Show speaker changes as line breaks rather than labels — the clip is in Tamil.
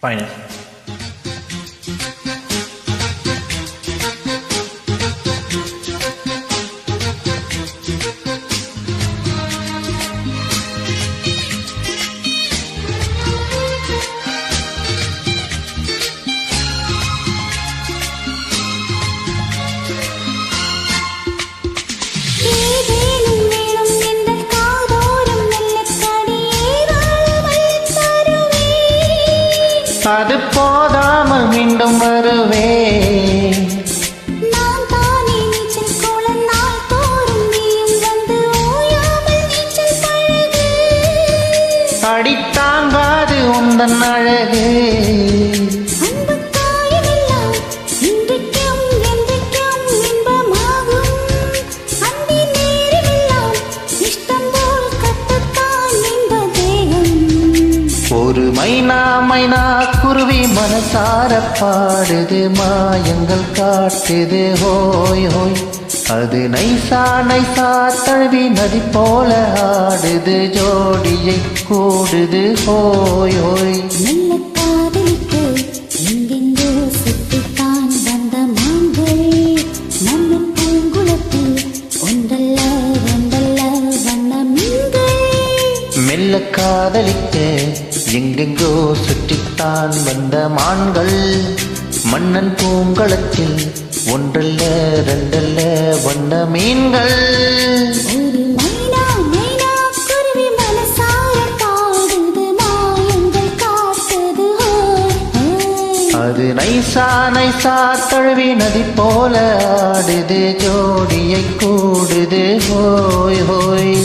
Finest.
அது போதாமல் மீண்டும் வருவேன்.
நான் தானே நீச்சல் கோலம் நாள் தோறும் நீயும் வந்து ஓயாமல் நீச்சல் பழகு.
அடித்தாங்காது உந்தன் அழகு.
அன்பு காயமெல்லாம் இன்றைக்கும் என்றைக்கும் இன்பமாகும். அன்பின் நேரமெல்லாம் இஷ்டம் போல் கட்டத்தான் இந்த தேகம்.
ஒரு மைனா மைனா குருவி மனசார பாடுது, மாயங்கள் காட்டுது ஹோய் ஹோய். அது நைசா நைசா தழுவி நதி போல ஆடுது, ஜோடியை கூடுது ஹோய் ஹோய்.
மெல்ல காதலித்து எங்கெங்கோ சுற்றித்தான் வந்த மான்கள், மண்ணின் பூங்குளத்தில் ஒன்றல்ல ரெண்டல்ல வண்ண மீன்கள்.
மெல்ல காதலிக்க எங்கெங்கோ சுற்றித்தான் வந்த மான்கள், மன்னன் பூங்களத்தில் ஒன்றல்ல ரெண்டல்ல வண்ண மீன்கள்.
ஒரு மைனா மைனா குருவி மனசார பாடுது, மாயங்கள் காட்டுது ஹோய் ஹோய்.
அது நைசா நைசா தழுவி நதி போல ஆடுது, ஜோடியை கூடுது ஹோய் ஹோய்.